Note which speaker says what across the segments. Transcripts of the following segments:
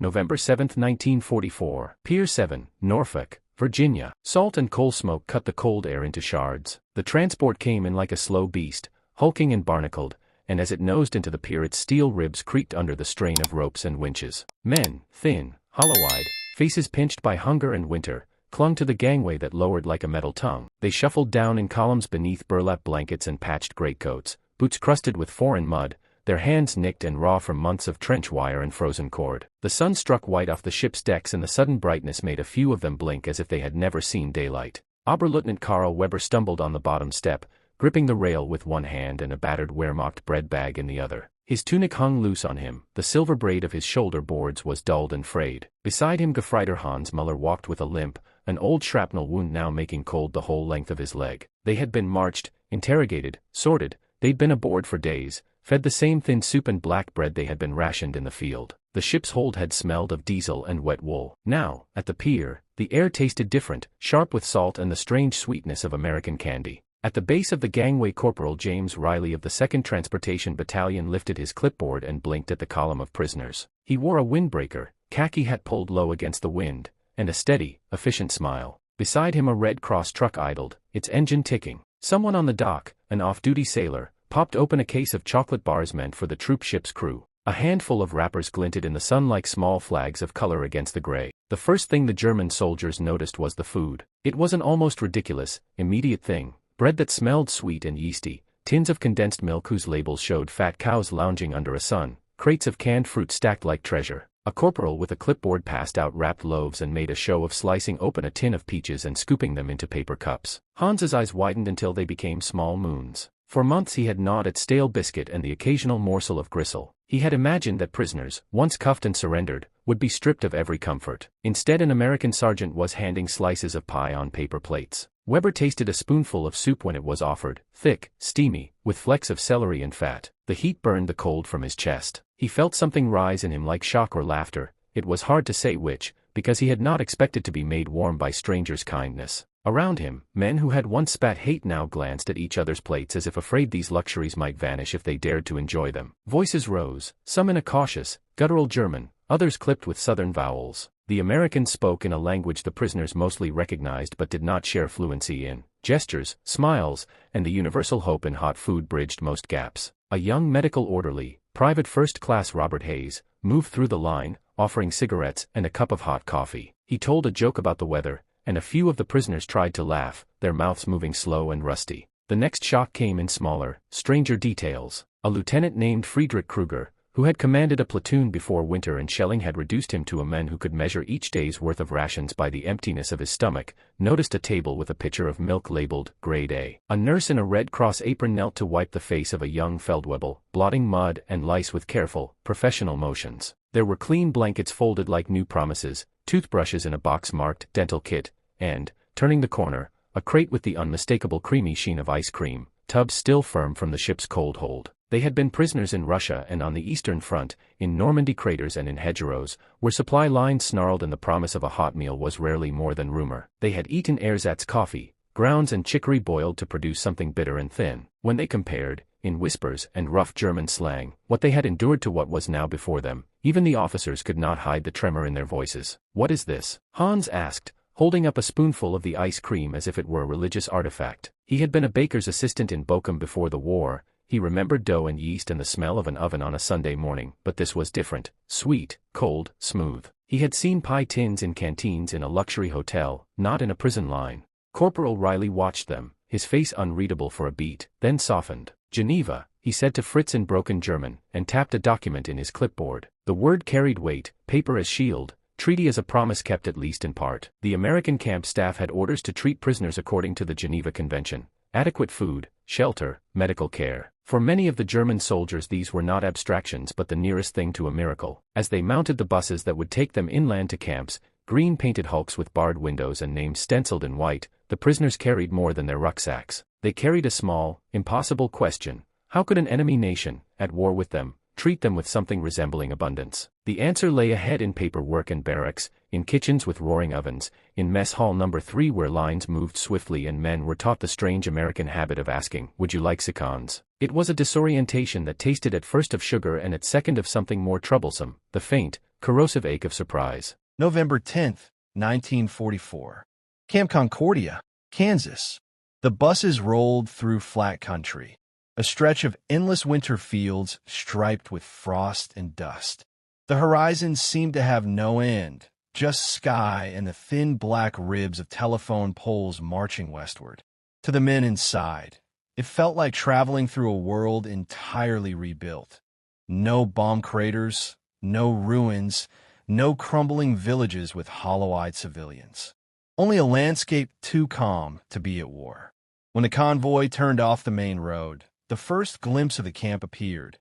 Speaker 1: November 7, 1944. Pier 7, Norfolk, Virginia. Salt and coal smoke cut the cold air into shards. The transport came in like a slow beast, hulking and barnacled, and as it nosed into the pier its steel ribs creaked under the strain of ropes and winches. Men, thin, hollow-eyed, faces pinched by hunger and winter, clung to the gangway that lowered like a metal tongue. They shuffled down in columns beneath burlap blankets and patched greatcoats, boots crusted with foreign mud, their hands nicked and raw from months of trench wire and frozen cord. The sun struck white off the ship's decks and the sudden brightness made a few of them blink as if they had never seen daylight. Oberleutnant Karl Weber stumbled on the bottom step, gripping the rail with one hand and a battered Wehrmacht bread bag in the other. His tunic hung loose on him, the silver braid of his shoulder boards was dulled and frayed. Beside him Gefreiter Hans Muller walked with a limp, an old shrapnel wound now making cold the whole length of his leg. They had been marched, interrogated, sorted, they'd been aboard for days, fed the same thin soup and black bread they had been rationed in the field. The ship's hold had smelled of diesel and wet wool. Now, at the pier, the air tasted different, sharp with salt and the strange sweetness of American candy. At the base of the gangway Corporal James Riley of the 2nd Transportation Battalion lifted his clipboard and blinked at the column of prisoners. He wore a windbreaker, khaki hat pulled low against the wind, and a steady, efficient smile. Beside him a Red Cross truck idled, its engine ticking. Someone on the dock, an off-duty sailor, popped open a case of chocolate bars meant for the troop ship's crew. A handful of wrappers glinted in the sun like small flags of color against the gray. The first thing the German soldiers noticed was the food. It was an almost ridiculous, immediate thing. Bread that smelled sweet and yeasty, tins of condensed milk whose labels showed fat cows lounging under a sun, crates of canned fruit stacked like treasure. A corporal with a clipboard passed out wrapped loaves and made a show of slicing open a tin of peaches and scooping them into paper cups. Hans's eyes widened until they became small moons. For months he had gnawed at stale biscuit and the occasional morsel of gristle. He had imagined that prisoners, once cuffed and surrendered, would be stripped of every comfort. Instead, an American sergeant was handing slices of pie on paper plates. Weber tasted a spoonful of soup when it was offered, thick, steamy, with flecks of celery and fat. The heat burned the cold from his chest. He felt something rise in him like shock or laughter, it was hard to say which, because he had not expected to be made warm by strangers' kindness. Around him, men who had once spat hate now glanced at each other's plates as if afraid these luxuries might vanish if they dared to enjoy them. Voices rose, some in a cautious, guttural German, others clipped with southern vowels. The Americans spoke in a language the prisoners mostly recognized but did not share fluency in. Gestures, smiles, and the universal hope in hot food bridged most gaps. A young medical orderly, Private First Class Robert Hayes, moved through the line, offering cigarettes and a cup of hot coffee. He told a joke about the weather, and a few of the prisoners tried to laugh, their mouths moving slow and rusty. The next shock came in smaller, stranger details. A lieutenant named Friedrich Kruger, who had commanded a platoon before winter and shelling had reduced him to a man who could measure each day's worth of rations by the emptiness of his stomach, noticed a table with a pitcher of milk labeled Grade A. A nurse in a Red Cross apron knelt to wipe the face of a young Feldwebel, blotting mud and lice with careful, professional motions. There were clean blankets folded like new promises, toothbrushes in a box marked dental kit, and, turning the corner, a crate with the unmistakable creamy sheen of ice cream, tubs still firm from the ship's cold hold. They had been prisoners in Russia and on the Eastern Front, in Normandy craters and in hedgerows, where supply lines snarled and the promise of a hot meal was rarely more than rumor. They had eaten ersatz coffee, grounds and chicory boiled to produce something bitter and thin. When they compared, in whispers and rough German slang, what they had endured to what was now before them, even the officers could not hide the tremor in their voices. "What is this?" Hans asked, holding up a spoonful of the ice cream as if it were a religious artifact. He had been a baker's assistant in Bochum before the war. He remembered dough and yeast and the smell of an oven on a Sunday morning, but this was different, sweet, cold, smooth. He had seen pie tins in canteens in a luxury hotel, not in a prison line. Corporal Riley watched them, his face unreadable for a beat, then softened. "Geneva," he said to Fritz in broken German, and tapped a document in his clipboard. The word carried weight, paper as shield, treaty as a promise kept at least in part. The American camp staff had orders to treat prisoners according to the Geneva Convention. Adequate food, shelter, medical care. For many of the German soldiers these were not abstractions but the nearest thing to a miracle. As they mounted the buses that would take them inland to camps, green-painted hulks with barred windows and names stenciled in white, the prisoners carried more than their rucksacks. They carried a small, impossible question. How could an enemy nation, at war with them, treat them with something resembling abundance? The answer lay ahead in paperwork and barracks, in kitchens with roaring ovens, in mess hall number 3 where lines moved swiftly and men were taught the strange American habit of asking, "Would you like scones?" It was a disorientation that tasted at first of sugar and at second of something more troublesome, the faint, corrosive ache of surprise.
Speaker 2: November 10th, 1944. Camp Concordia, Kansas. The buses rolled through flat country, a stretch of endless winter fields striped with frost and dust. The horizon seemed to have no end, just sky and the thin black ribs of telephone poles marching westward. To the men inside, it felt like traveling through a world entirely rebuilt. No bomb craters, no ruins, no crumbling villages with hollow-eyed civilians. Only a landscape too calm to be at war. When the convoy turned off the main road, the first glimpse of the camp appeared.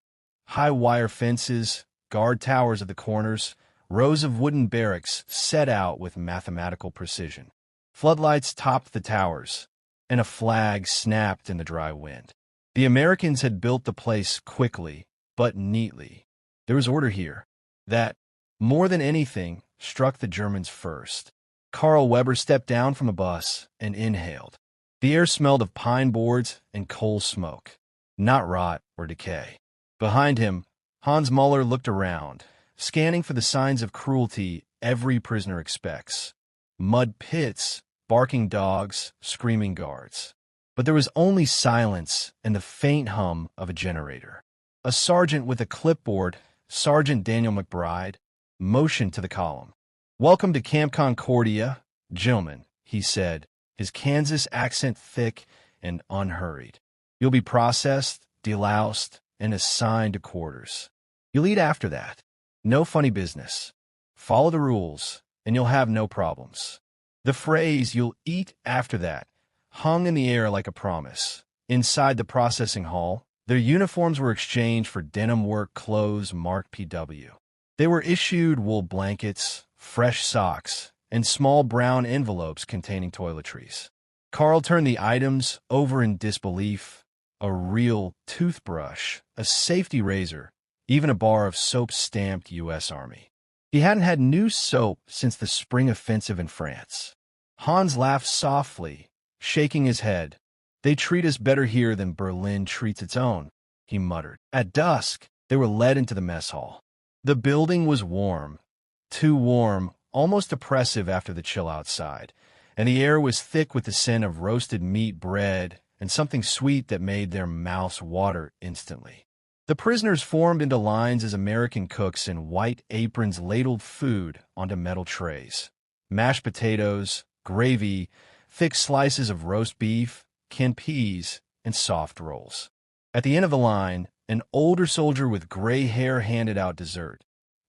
Speaker 2: High wire fences, guard towers at the corners, rows of wooden barracks set out with mathematical precision. Floodlights topped the towers, and a flag snapped in the dry wind. The Americans had built the place quickly, but neatly. There was order here. That, more than anything, struck the Germans first. Carl Weber stepped down from the bus and inhaled. The air smelled of pine boards and coal smoke, not rot or decay. Behind him, Hans Muller looked around, scanning for the signs of cruelty every prisoner expects. Mud pits, barking dogs, screaming guards. But there was only silence and the faint hum of a generator. A sergeant with a clipboard, Sergeant Daniel McBride, motioned to the column. "Welcome to Camp Concordia, gentlemen," he said, his Kansas accent thick and unhurried. "You'll be processed, deloused, and assigned to quarters. You'll eat after that. No funny business. Follow the rules, and you'll have no problems." The phrase, "you'll eat after that," hung in the air like a promise. Inside the processing hall, their uniforms were exchanged for denim work clothes marked PW. They were issued wool blankets, fresh socks, and small brown envelopes containing toiletries. Carl turned the items over in disbelief. A real toothbrush, a safety razor, even a bar of soap stamped U.S. Army. He hadn't had new soap since the spring offensive in France. Hans laughed softly, shaking his head. "They treat us better here than Berlin treats its own," he muttered. At dusk, they were led into the mess hall. The building was warm, too warm, almost oppressive after the chill outside, and the air was thick with the scent of roasted meat, bread, and something sweet that made their mouths water instantly. The prisoners formed into lines as American cooks in white aprons ladled food onto metal trays. Mashed potatoes, gravy, thick slices of roast beef, canned peas, and soft rolls. At the end of the line, an older soldier with gray hair handed out dessert,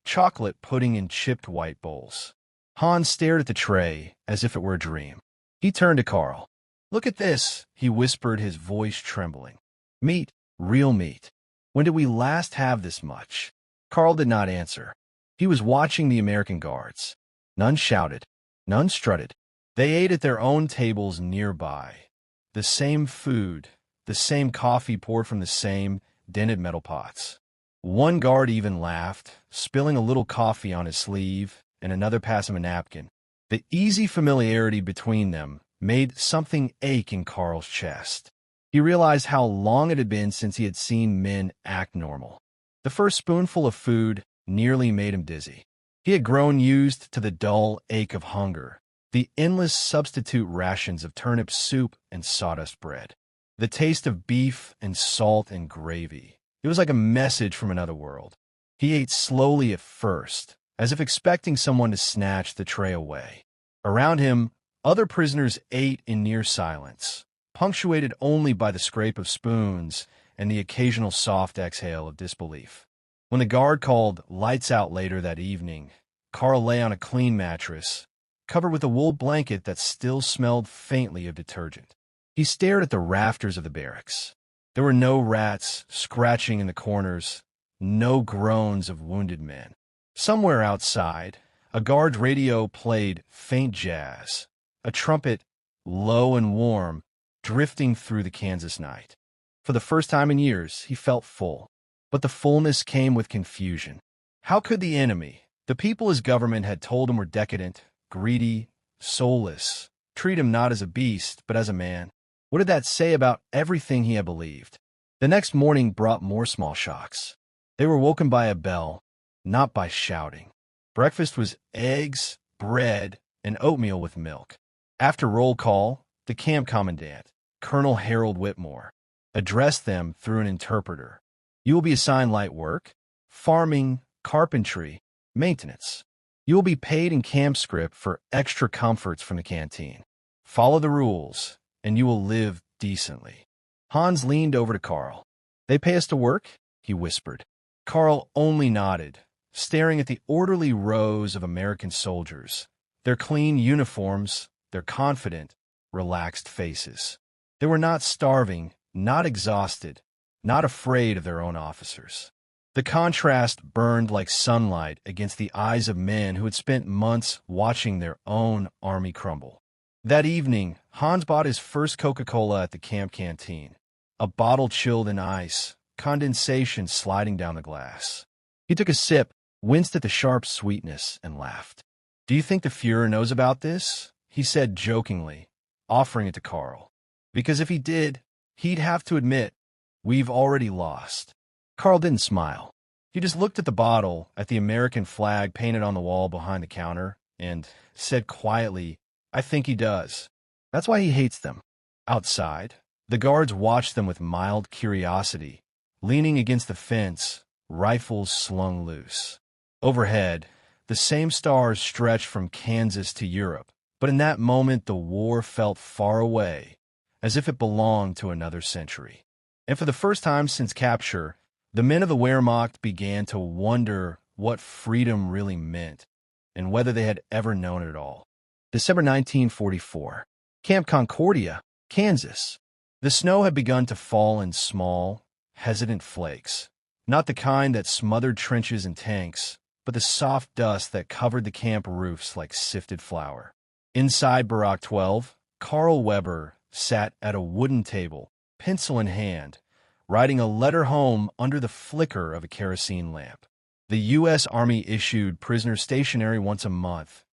Speaker 2: chocolate pudding in chipped white bowls. Hans stared at the tray as if it were a dream. He turned to Carl. "Look at this," he whispered, his voice trembling. "Meat, real meat. When did we last have this much?" Carl did not answer. He was watching the American guards. None shouted. None strutted. They ate at their own tables nearby. The same food, the same coffee poured from the same dented metal pots. One guard even laughed, spilling a little coffee on his sleeve, and another passed him a napkin. The easy familiarity between them made something ache in Carl's chest. He realized how long it had been since he had seen men act normal. The first spoonful of food nearly made him dizzy. He had grown used to the dull ache of hunger, the endless substitute rations of turnip soup and sawdust bread, the taste of beef and salt and gravy. It was like a message from another world. He ate slowly at first, as if expecting someone to snatch the tray away. Around him, other prisoners ate in near silence, punctuated only by the scrape of spoons and the occasional soft exhale of disbelief. When the guard called lights out later that evening, Carl lay on a clean mattress, covered with a wool blanket that still smelled faintly of detergent. He stared at the rafters of the barracks. There were no rats scratching in the corners, no groans of wounded men. Somewhere outside, a guard's radio played faint jazz, a trumpet, low and warm, drifting through the Kansas night. For the first time in years, he felt full. But the fullness came with confusion. How could the enemy, the people his government had told him were decadent, greedy, soulless, treat him not as a beast, but as a man? What did that say about everything he had believed? The next morning brought more small shocks. They were woken by a bell, not by shouting. Breakfast was eggs, bread, and oatmeal with milk. After roll call, the camp commandant, Colonel Harold Whitmore, addressed them through an interpreter. You will be assigned light work, farming, carpentry, maintenance. You will be paid in camp script for extra comforts from the canteen. Follow the rules, and you will live decently. Hans leaned over to Carl. They pay us to work? He whispered. Carl only nodded, staring at the orderly rows of American soldiers, their clean uniforms, their confident, relaxed faces. They were not starving, not exhausted, not afraid of their own officers. The contrast burned like sunlight against the eyes of men who had spent months watching their own army crumble. That evening, Hans bought his first Coca-Cola at the camp canteen, a bottle chilled in ice, condensation sliding down the glass. He took a sip, winced at the sharp sweetness, and laughed. Do you think the Fuhrer knows about this? He said jokingly, offering it to Carl. Because if he did, he'd have to admit, we've already lost. Carl didn't smile. He just looked at the bottle, at the American flag painted on the wall behind the counter, and said quietly, I think he does. That's why he hates them. Outside, the guards watched them with mild curiosity, leaning against the fence, rifles slung loose. Overhead, the same stars stretched from Kansas to Europe, but in that moment the war felt far away, as if it belonged to another century. And for the first time since capture, the men of the Wehrmacht began to wonder what freedom really meant, and whether they had ever known it at all. December 1944. Camp Concordia, Kansas. The snow had begun to fall in small, hesitant flakes, not the kind that smothered trenches and tanks, but the soft dust that covered the camp roofs like sifted flour. Inside Barack 12, Carl Weber sat at a wooden table, pencil in hand, writing a letter home under the flicker of a kerosene lamp. The U.S. Army issued prisoner stationery once a month.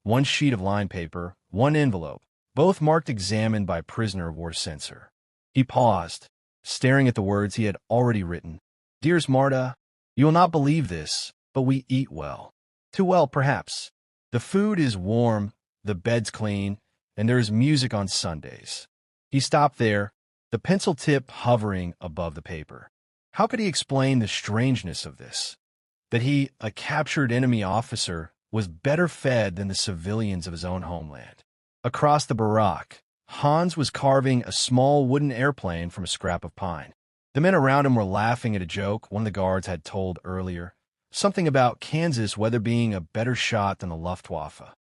Speaker 2: One sheet of line paper, one envelope, both marked examined by prisoner of war censor. He paused, staring at the words he had already written. Dearest Marta, you will not believe this, but we eat well. Too well, perhaps. The food is warm, the bed's clean, and there is music on Sundays. He stopped there, the pencil tip hovering above the paper. How could he explain the strangeness of this? That he, a captured enemy officer, was better fed than the civilians of his own homeland. Across the barack, Hans was carving a small wooden airplane from a scrap of pine. The men around him were laughing at a joke one of the guards had told earlier, something about Kansas weather being a better shot than the Luftwaffe.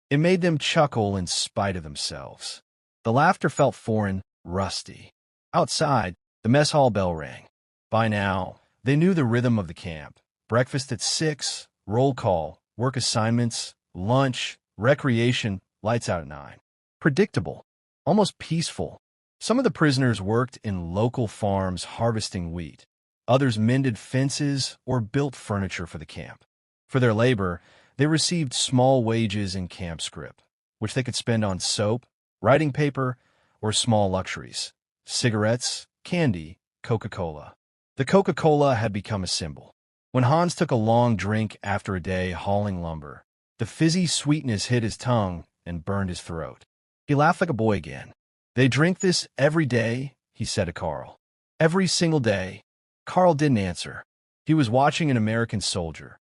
Speaker 2: It made them chuckle in spite of themselves. The laughter felt foreign, rusty. Outside, the mess hall bell rang. By now, they knew the rhythm of the camp. Breakfast at 6, roll call, work assignments, lunch, recreation, lights out at 9. Predictable, almost peaceful. Some of the prisoners worked in local farms harvesting wheat. Others mended fences or built furniture for the camp. For their labor, they received small wages in camp scrip, which they could spend on soap, writing paper, or small luxuries. Cigarettes, candy, Coca-Cola. The Coca-Cola had become a symbol. When Hans took a long drink after a day hauling lumber, the fizzy sweetness hit his tongue and burned his throat. He laughed like a boy again. They drink this every day, he said to Carl. Every single day. Carl didn't answer. He was watching an American soldier,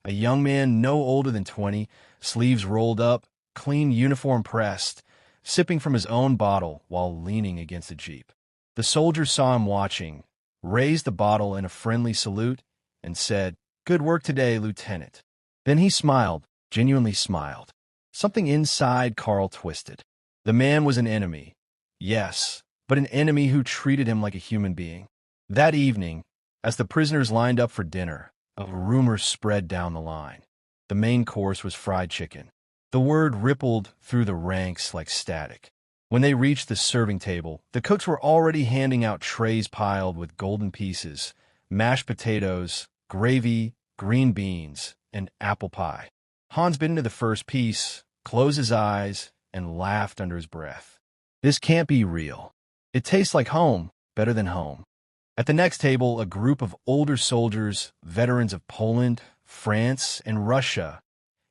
Speaker 2: a young man no older than 20, sleeves rolled up, clean uniform pressed, sipping from his own bottle while leaning against a jeep. The soldier saw him watching, raised the bottle in a friendly salute, and said, Good work today, Lieutenant. Then he smiled, genuinely smiled. Something inside Carl twisted. The man was an enemy. Yes, but an enemy who treated him like a human being. That evening, as the prisoners lined up for dinner, a rumor spread down the line. The main course was fried chicken. The word rippled through the ranks like static. When they reached the serving table, the cooks were already handing out trays piled with golden pieces, mashed potatoes, gravy, green beans, and apple pie. Hans bit into the first piece, closed his eyes, and laughed under his breath. This can't be real. It tastes like home, better than home. At the next table, a group of older soldiers, veterans of Poland, France, and Russia,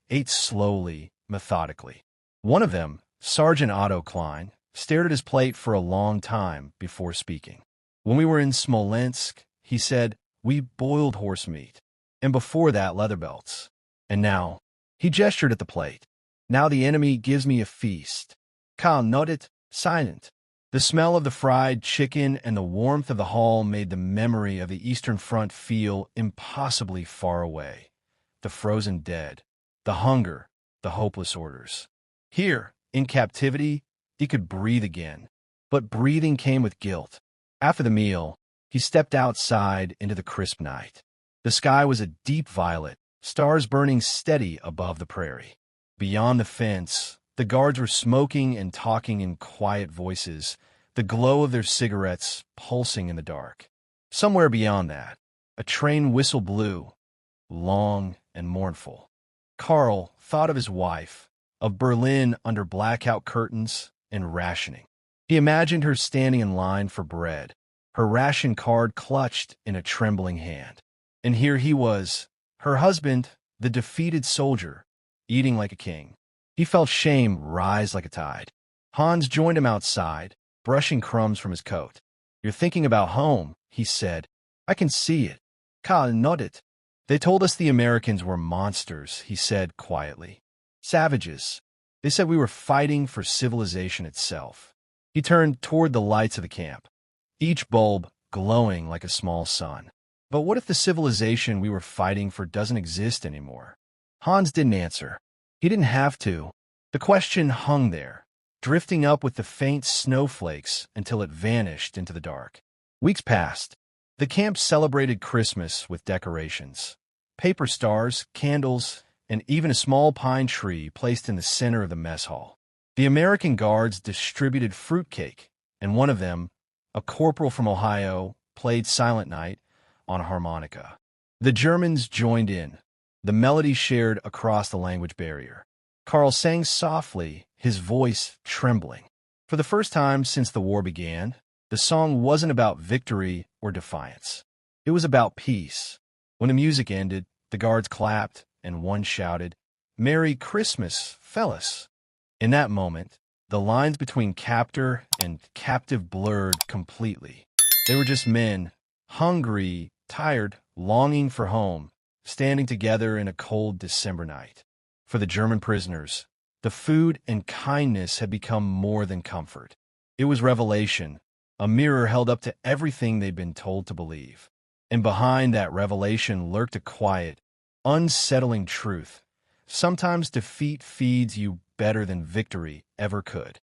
Speaker 2: ate slowly, methodically. One of them, Sergeant Otto Klein, stared at his plate for a long time before speaking. When we were in Smolensk, he said, we boiled horse meat. And before that, leather belts. And now, he gestured at the plate. Now the enemy gives me a feast. Karl nodded, silent. The smell of the fried chicken and the warmth of the hall made the memory of the Eastern Front feel impossibly far away. The frozen dead, the hunger, the hopeless orders. Here, in captivity, he could breathe again. But breathing came with guilt. After the meal, he stepped outside into the crisp night. The sky was a deep violet, stars burning steady above the prairie. Beyond the fence, the guards were smoking and talking in quiet voices, the glow of their cigarettes pulsing in the dark. Somewhere beyond that, a train whistle blew, long and mournful. Karl thought of his wife, of Berlin under blackout curtains and rationing. He imagined her standing in line for bread, her ration card clutched in a trembling hand. And here he was, her husband, the defeated soldier, eating like a king. He felt shame rise like a tide. Hans joined him outside, brushing crumbs from his coat. You're thinking about home, he said. I can see it. Karl nodded. They told us the Americans were monsters, he said quietly. Savages. They said we were fighting for civilization itself. He turned toward the lights of the camp, each bulb glowing like a small sun. But what if the civilization we were fighting for doesn't exist anymore? Hans didn't answer. He didn't have to. The question hung there, drifting up with the faint snowflakes until it vanished into the dark. Weeks passed. The camp celebrated Christmas with decorations. Paper stars, candles, and even a small pine tree placed in the center of the mess hall. The American guards distributed fruitcake, and one of them, a corporal from Ohio, played Silent Night on a harmonica. The Germans joined in, the melody shared across the language barrier. Karl sang softly, his voice trembling. For the first time since the war began, the song wasn't about victory or defiance. It was about peace. When the music ended, the guards clapped, and one shouted, "Merry Christmas, fellas." In that moment, the lines between captor and captive blurred completely. They were just men, hungry, tired, longing for home, standing together in a cold December night. For the German prisoners, the food and kindness had become more than comfort. It was revelation, a mirror held up to everything they'd been told to believe. And behind that revelation lurked a quiet, unsettling truth. Sometimes defeat feeds you better than victory ever could.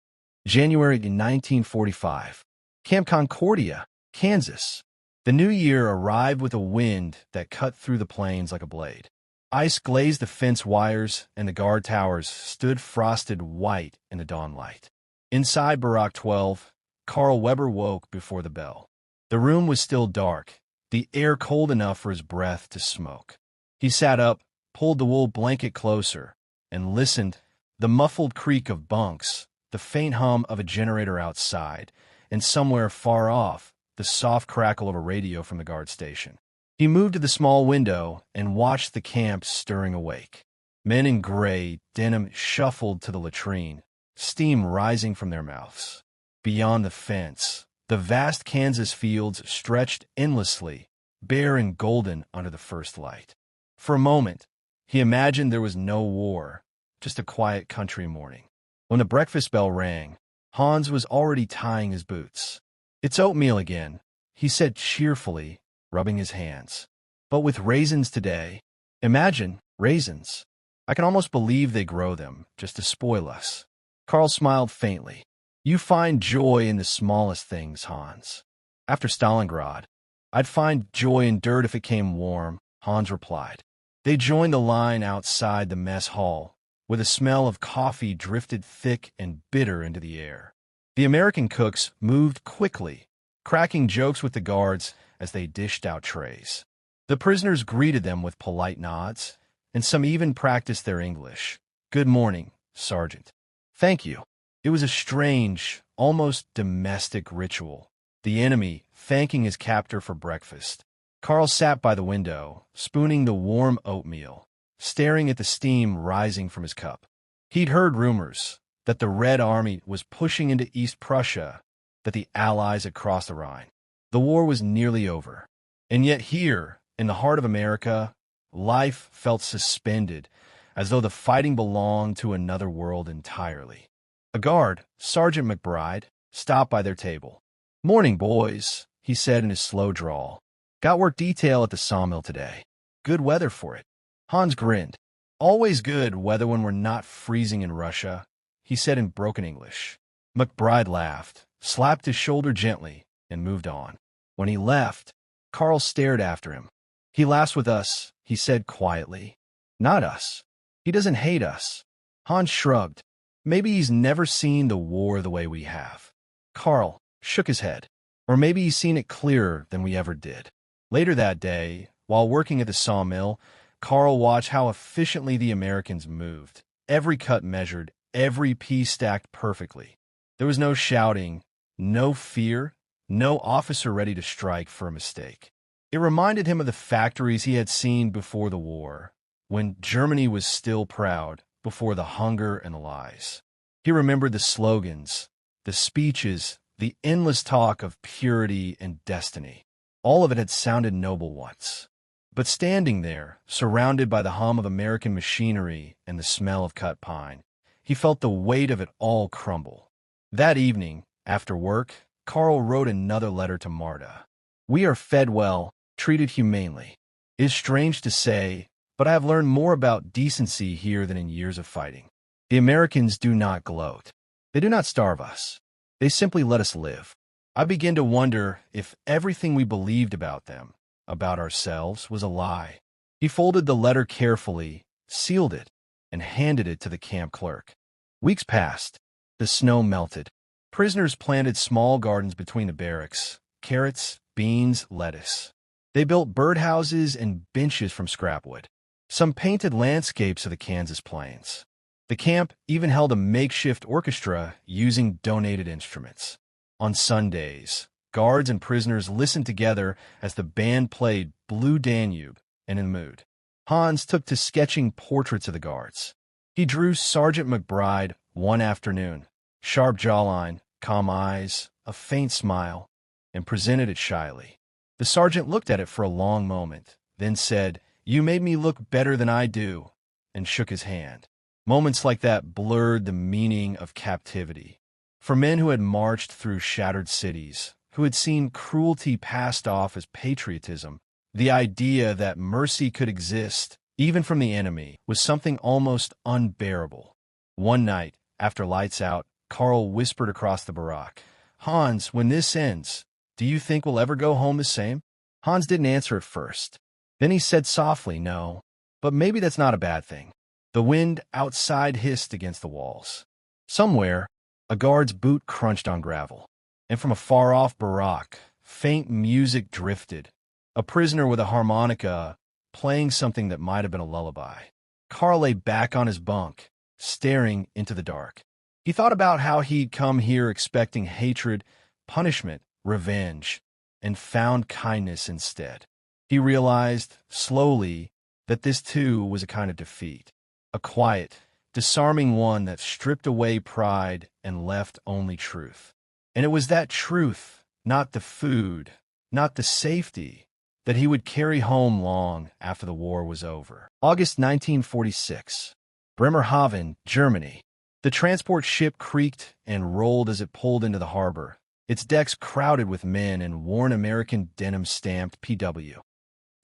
Speaker 2: January 1945. Camp Concordia, Kansas. The new year arrived with a wind that cut through the plains like a blade. Ice glazed the fence wires, and the guard towers stood frosted white in the dawn light. Inside Barack 12, Karl Weber woke before the bell. The room was still dark, the air cold enough for his breath to smoke. He sat up, pulled the wool blanket closer, and listened. The muffled creak of bunks, the faint hum of a generator outside, and somewhere far off, the soft crackle of a radio from the guard station. He moved to the small window and watched the camp stirring awake. Men in gray denim shuffled to the latrine, steam rising from their mouths. Beyond the fence, the vast Kansas fields stretched endlessly, bare and golden under the first light. For a moment, he imagined there was no war, just a quiet country morning. When the breakfast bell rang, Hans was already tying his boots. "It's oatmeal again," he said cheerfully, rubbing his hands. "But with raisins today." Imagine, raisins. I can almost believe they grow them, just to spoil us. Karl smiled faintly. "You find joy in the smallest things, Hans." After Stalingrad, "I'd find joy in dirt if it came warm," Hans replied. They joined the line outside the mess hall, where the smell of coffee drifted thick and bitter into the air. The American cooks moved quickly, cracking jokes with the guards as they dished out trays. The prisoners greeted them with polite nods, and some even practiced their English. "Good morning, Sergeant." "Thank you." It was a strange, almost domestic ritual, the enemy thanking his captor for breakfast. Karl sat by the window, spooning the warm oatmeal. staring at the steam rising from his cup. He'd heard rumors that the Red Army was pushing into East Prussia, that the Allies had crossed the Rhine. The war was nearly over. And yet here, in the heart of America, life felt suspended, as though the fighting belonged to another world entirely. A guard, Sergeant McBride, stopped by their table. "Morning, boys," he said in his slow drawl. "Got work detail at the sawmill today. Good weather for it." Hans grinned. "Always good weather when we're not freezing in Russia," he said in broken English. McBride laughed, slapped his shoulder gently, and moved on. When he left, Carl stared after him. "He laughs with us," he said quietly. "Not us. He doesn't hate us." Hans shrugged. "Maybe he's never seen the war the way we have." Carl shook his head. "Or maybe he's seen it clearer than we ever did." Later that day, while working at the sawmill, Carl watched how efficiently the Americans moved. Every cut measured, every piece stacked perfectly. There was no shouting, no fear, no officer ready to strike for a mistake. It reminded him of the factories he had seen before the war, when Germany was still proud, before the hunger and the lies. He remembered the slogans, the speeches, the endless talk of purity and destiny. All of it had sounded noble once. But standing there, surrounded by the hum of American machinery and the smell of cut pine, he felt the weight of it all crumble. That evening, after work, Carl wrote another letter to Marta. "We are fed well, treated humanely. It is strange to say, but I have learned more about decency here than in years of fighting. The Americans do not gloat. They do not starve us. They simply let us live. I begin to wonder if everything we believed about them, about ourselves, was a lie." He folded the letter carefully, sealed it, and handed it to the camp clerk. Weeks passed. The snow melted. Prisoners planted small gardens between the barracks, carrots, beans, lettuce. They built birdhouses and benches from scrap wood. Some painted landscapes of the Kansas plains. The camp even held a makeshift orchestra using donated instruments. On Sundays, guards and prisoners listened together as the band played Blue Danube and In the Mood. Hans took to sketching portraits of the guards. He drew Sergeant McBride one afternoon, sharp jawline, calm eyes, a faint smile, and presented it shyly. The sergeant looked at it for a long moment, then said, "You made me look better than I do," and shook his hand. Moments like that blurred the meaning of captivity. For men who had marched through shattered cities, who had seen cruelty passed off as patriotism, the idea that mercy could exist, even from the enemy, was something almost unbearable. One night, after lights out, Carl whispered across the barack, "Hans, when this ends, do you think we'll ever go home the same?" Hans didn't answer at first. Then he said softly, "No, but maybe that's not a bad thing." The wind outside hissed against the walls. Somewhere, a guard's boot crunched on gravel, and from a far-off barack, faint music drifted, a prisoner with a harmonica playing something that might have been a lullaby. Carl lay back on his bunk, staring into the dark. He thought about how he'd come here expecting hatred, punishment, revenge, and found kindness instead. He realized, slowly, that this too was a kind of defeat, a quiet, disarming one that stripped away pride and left only truth. And it was that truth, not the food, not the safety, that he would carry home long after the war was over. August 1946. Bremerhaven, Germany. The transport ship creaked and rolled as it pulled into the harbor, its decks crowded with men in worn American denim-stamped PW.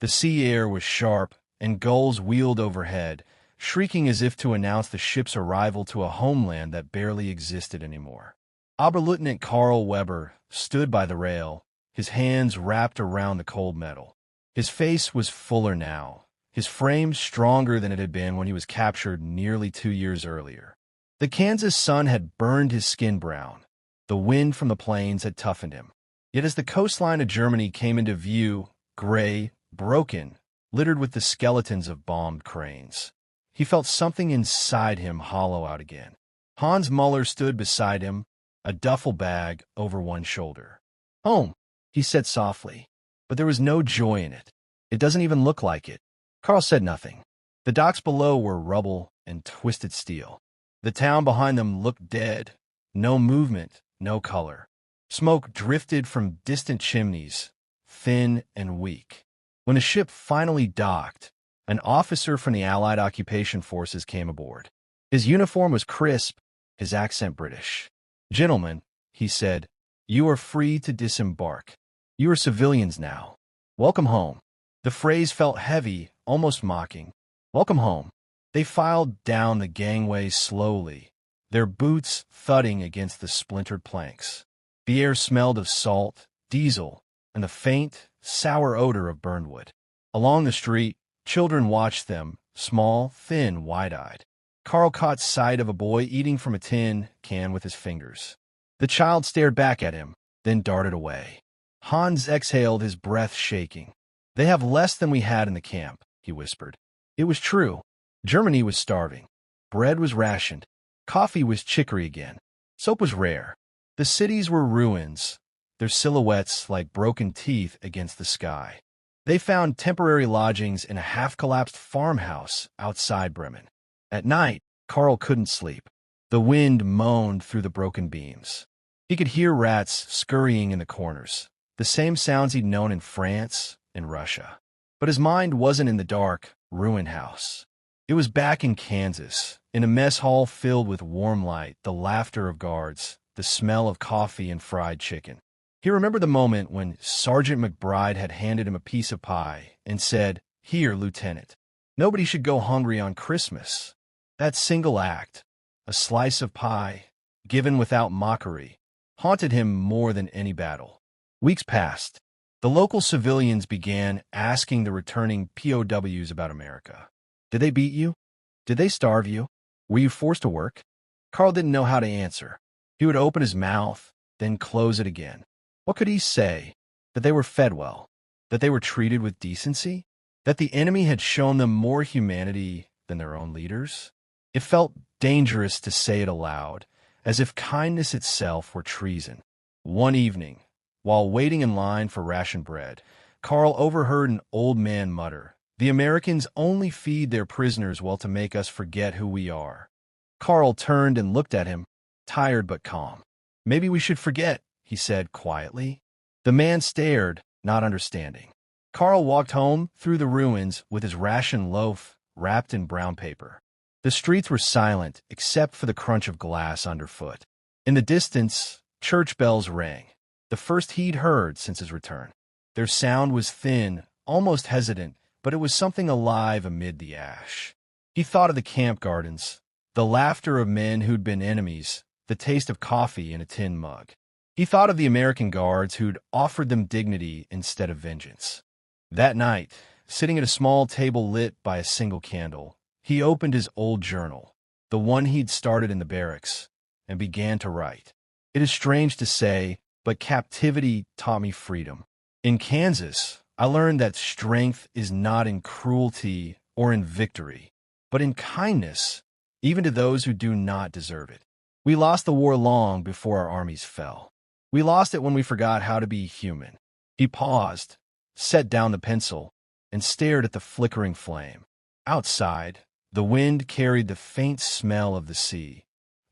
Speaker 2: The sea air was sharp, and gulls wheeled overhead, shrieking as if to announce the ship's arrival to a homeland that barely existed anymore. Oberleutnant Carl Weber stood by the rail, his hands wrapped around the cold metal. His face was fuller now, his frame stronger than it had been when he was captured nearly 2 years earlier. The Kansas sun had burned his skin brown. The wind from the plains had toughened him. Yet as the coastline of Germany came into view, gray, broken, littered with the skeletons of bombed cranes, he felt something inside him hollow out again. Hans Muller stood beside him, a duffel bag over one shoulder. "Home," he said softly, but there was no joy in it. "It doesn't even look like it." Carl said nothing. The docks below were rubble and twisted steel. The town behind them looked dead. No movement, no color. Smoke drifted from distant chimneys, thin and weak. When the ship finally docked, an officer from the Allied occupation forces came aboard. His uniform was crisp, his accent British. "Gentlemen," he said, "you are free to disembark. You are civilians now. Welcome home." The phrase felt heavy, almost mocking. Welcome home. They filed down the gangway slowly, their boots thudding against the splintered planks. The air smelled of salt, diesel, and the faint, sour odor of burned wood. Along the street, children watched them, small, thin, wide-eyed. Carl caught sight of a boy eating from a tin can with his fingers. The child stared back at him, then darted away. Hans exhaled, his breath shaking. "They have less than we had in the camp," he whispered. It was true. Germany was starving. Bread was rationed. Coffee was chicory again. Soap was rare. The cities were ruins, their silhouettes like broken teeth against the sky. They found temporary lodgings in a half-collapsed farmhouse outside Bremen. At night, Carl couldn't sleep. The wind moaned through the broken beams. He could hear rats scurrying in the corners, the same sounds he'd known in France and Russia. But his mind wasn't in the dark, ruined house. It was back in Kansas, in a mess hall filled with warm light, the laughter of guards, the smell of coffee and fried chicken. He remembered the moment when Sergeant McBride had handed him a piece of pie and said, "Here, Lieutenant. Nobody should go hungry on Christmas." That single act, a slice of pie, given without mockery, haunted him more than any battle. Weeks passed. The local civilians began asking the returning POWs about America. Did they beat you? Did they starve you? Were you forced to work? Carl didn't know how to answer. He would open his mouth, then close it again. What could he say? That they were fed well? That they were treated with decency? That the enemy had shown them more humanity than their own leaders? It felt dangerous to say it aloud, as if kindness itself were treason. One evening, while waiting in line for ration bread, Carl overheard an old man mutter, "The Americans only feed their prisoners well to make us forget who we are." Carl turned and looked at him, tired but calm. "Maybe we should forget," he said quietly. The man stared, not understanding. Carl walked home through the ruins with his ration loaf wrapped in brown paper. The streets were silent except for the crunch of glass underfoot. In the distance, church bells rang, the first he'd heard since his return. Their sound was thin, almost hesitant, but it was something alive amid the ash. He thought of the camp gardens, the laughter of men who'd been enemies, the taste of coffee in a tin mug. He thought of the American guards who'd offered them dignity instead of vengeance. That night, sitting at a small table lit by a single candle, he opened his old journal, the one he'd started in the barracks, and began to write. It is strange to say, but captivity taught me freedom. In Kansas, I learned that strength is not in cruelty or in victory, but in kindness, even to those who do not deserve it. We lost the war long before our armies fell. We lost it when we forgot how to be human. He paused, set down the pencil, and stared at the flickering flame. Outside, the wind carried the faint smell of the sea,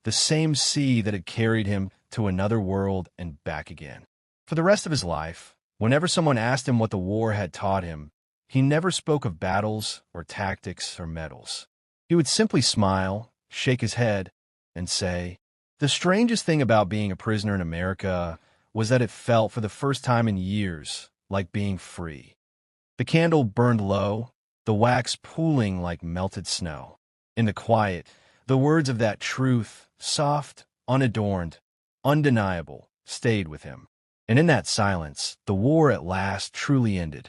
Speaker 2: the same sea that had carried him to another world and back again. For the rest of his life, whenever someone asked him what the war had taught him, he never spoke of battles or tactics or medals. He would simply smile, shake his head, and say, "The strangest thing about being a prisoner in America was that it felt for the first time in years like being free." The candle burned low, the wax pooling like melted snow. In the quiet, the words of that truth, soft, unadorned, undeniable, stayed with him. And in that silence, the war at last truly ended.